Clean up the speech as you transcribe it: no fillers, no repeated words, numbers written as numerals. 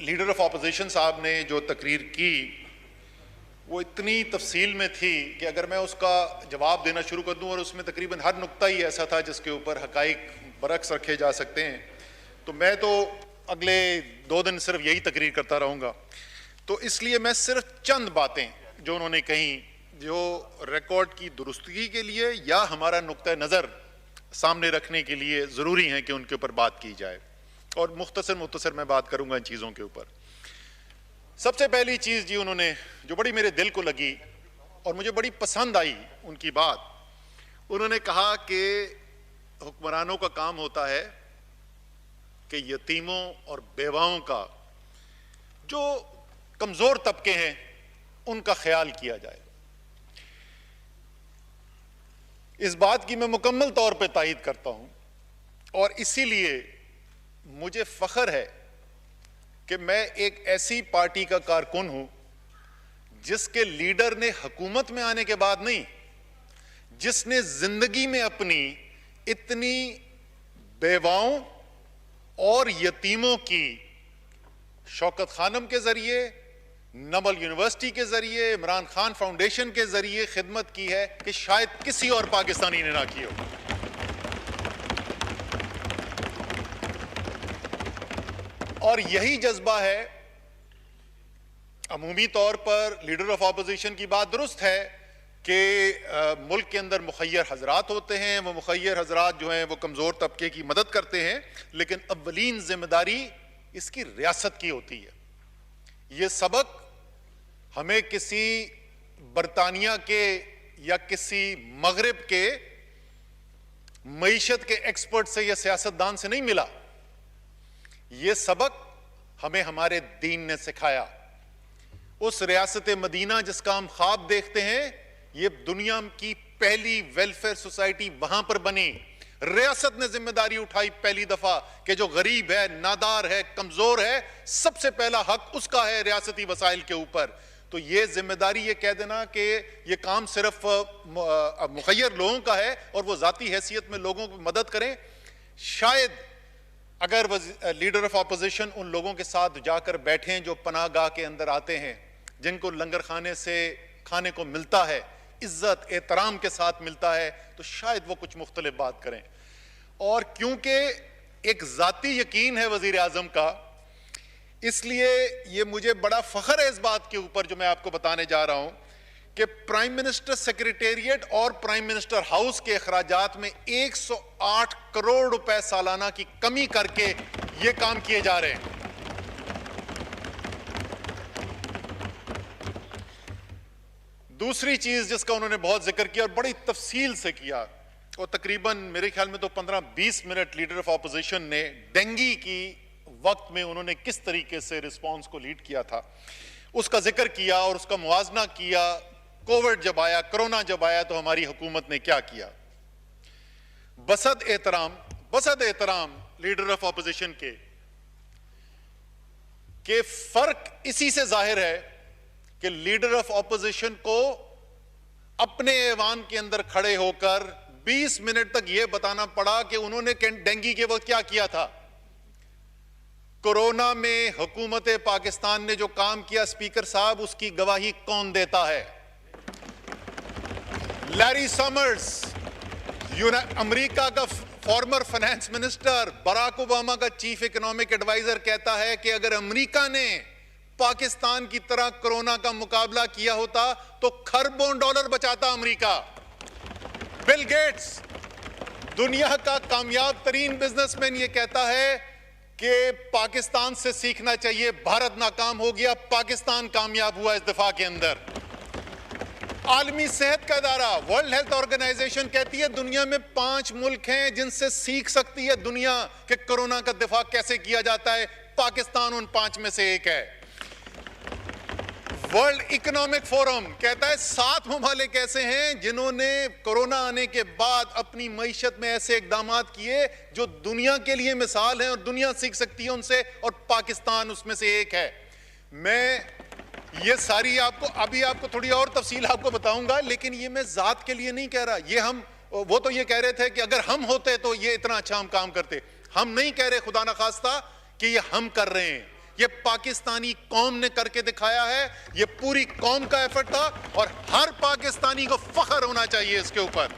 Leader of opposition साहब ने जो तकरीर की वो इतनी तफसील में थी कि अगर मैं उसका जवाब देना शुरू कर दूं और उसमें तकरीबन हर नुक्ता ही ऐसा था जिसके ऊपर हकाइक बरक्स रखे जा सकते हैं, तो मैं तो अगले 2 दिन सिर्फ यही तकरीर करता रहूँगा। तो इसलिए मैं सिर्फ चंद बातें जो उन्होंने कही जो रिकॉर्ड की दुरुस्तगी के लिए या हमारा नुक्ता नज़र सामने रखने के लिए ज़रूरी है कि उनके ऊपर बात की जाए, और मुख्तसर मैं बात करूँगा इन चीज़ों के ऊपर। सबसे पहली चीज़ जी उन्होंने जो बड़ी मेरे दिल को लगी और मुझे बड़ी पसंद आई उनकी बात, उन्होंने कहा कि हुक्मरानों का काम होता है कि यतीमों और बेवाओं का जो कमज़ोर तबके हैं उनका ख्याल किया जाए। इस बात की मैं मुकम्मल तौर पे तायीद करता हूं और इसीलिए मुझे फ़ख्र है कि मैं एक ऐसी पार्टी का कारकुन हूं जिसके लीडर ने हुकूमत में आने के बाद नहीं, जिसने जिंदगी में अपनी इतनी बेवाओं और यतीमों की शौकत खानम के जरिए, नमल यूनिवर्सिटी के जरिए, इमरान खान फाउंडेशन के जरिए खिदमत की है कि शायद किसी और पाकिस्तानी ने ना की हो। और यही जज्बा है। अमूमी तौर पर लीडर ऑफ ऑपोजिशन की बात दुरुस्त है कि मुल्क के अंदर मुखय्यर हजरात होते हैं, वो मुखय्यर हजरात जो हैं वो कमज़ोर तबके की मदद करते हैं, लेकिन अव्वलीन जिम्मेदारी इसकी रियासत की होती है। ये सबक हमें किसी बरतानिया के या किसी मगरिब के मईशत के एक्सपर्ट से या सियासतदान से नहीं मिला, ये सबक हमें हमारे दीन ने सिखाया। उस रियासत मदीना जिसका हम ख्वाब देखते हैं, ये दुनिया की पहली वेलफेयर सोसाइटी वहां पर बनी। रियासत ने जिम्मेदारी उठाई पहली दफा कि जो गरीब है, नादार है, कमजोर है, सबसे पहला हक उसका है रियासती वसाइल के ऊपर। तो ये जिम्मेदारी ये कह देना कि ये काम सिर्फ मुखय्यर लोगों का है और वो जाती हैसियत में लोगों की मदद करें, शायद अगर लीडर ऑफ ऑपोजिशन उन लोगों के साथ जाकर बैठें जो पनाहगाह के अंदर आते हैं, जिनको लंगर खाने से खाने को मिलता है, इज्जत एहतराम के साथ मिलता है, तो शायद वो कुछ मुख्तलिफ बात करें। और क्योंकि एक जाती यकीन है वजीर आजम का, इसलिए ये मुझे बड़ा फख्र है इस बात के ऊपर जो मैं आपको बताने जा रहा हूं कि प्राइम मिनिस्टर सेक्रेटेरिएट और प्राइम मिनिस्टर हाउस के अखराजात में 108 करोड़ रुपए सालाना की कमी करके ये काम किए जा रहे हैं। दूसरी चीज जिसका उन्होंने बहुत जिक्र किया और बड़ी तफसील से किया, और तकरीबन मेरे ख्याल में तो 15-20 मिनट लीडर ऑफ ऑपोजिशन ने डेंगी की वक्त में उन्होंने किस तरीके से रिस्पांस को लीड किया था उसका जिक्र किया और उसका मुआवजना किया। कोविड जब आया, कोरोना जब आया, तो हमारी हुकूमत ने क्या किया। बसद एहतराम लीडर ऑफ ऑपोजिशन के फर्क इसी से जाहिर है कि लीडर ऑफ ऑपोजिशन को अपने ऐवान के अंदर खड़े होकर 20 मिनट तक यह बताना पड़ा कि उन्होंने डेंगी के वक्त क्या किया था। कोरोना में हुकूमत पाकिस्तान ने जो काम किया, स्पीकर साहब, उसकी गवाही कौन देता है? लैरी समर्स, अमेरिका का former finance minister, Barack Obama का चीफ इकोनॉमिक एडवाइजर, कहता है कि अगर अमेरिका ने पाकिस्तान की तरह कोरोना का मुकाबला किया होता तो खरबों डॉलर बचाता अमेरिका। बिल गेट्स, दुनिया का कामयाब तरीन बिजनेसमैन, ये कहता है कि पाकिस्तान से सीखना चाहिए, भारत नाकाम हो गया, पाकिस्तान कामयाब हुआ इस दफा के अंदर। आलमी सेहत का इदारा वर्ल्ड हेल्थ ऑर्गेनाइजेशन कहती है दुनिया में 5 मुल्क हैं जिनसे सीख सकती है दुनिया कि कोरोना का दिफा कैसे किया जाता है, पाकिस्तान उन 5 में से एक है। वर्ल्ड इकोनॉमिक फोरम कहता है 7 ममालिक ऐसे हैं जिन्होंने कोरोना आने के बाद अपनी मईशत में ऐसे इकदामात किए जो दुनिया के लिए मिसाल हैं और दुनिया सीख सकती है उनसे, और पाकिस्तान उसमें से एक है। मैं ये सारी आपको थोड़ी और तफसील आपको बताऊंगा, लेकिन ये मैं जात के लिए नहीं कह रहा। ये वो तो ये कह रहे थे कि अगर हम होते तो ये इतना अच्छा हम काम करते। हम नहीं कह रहे खुदा न खास्ता कि ये हम कर रहे हैं, ये पाकिस्तानी कौम ने करके दिखाया है। ये पूरी कौम का एफर्ट था और हर पाकिस्तानी को फख्र होना चाहिए इसके ऊपर।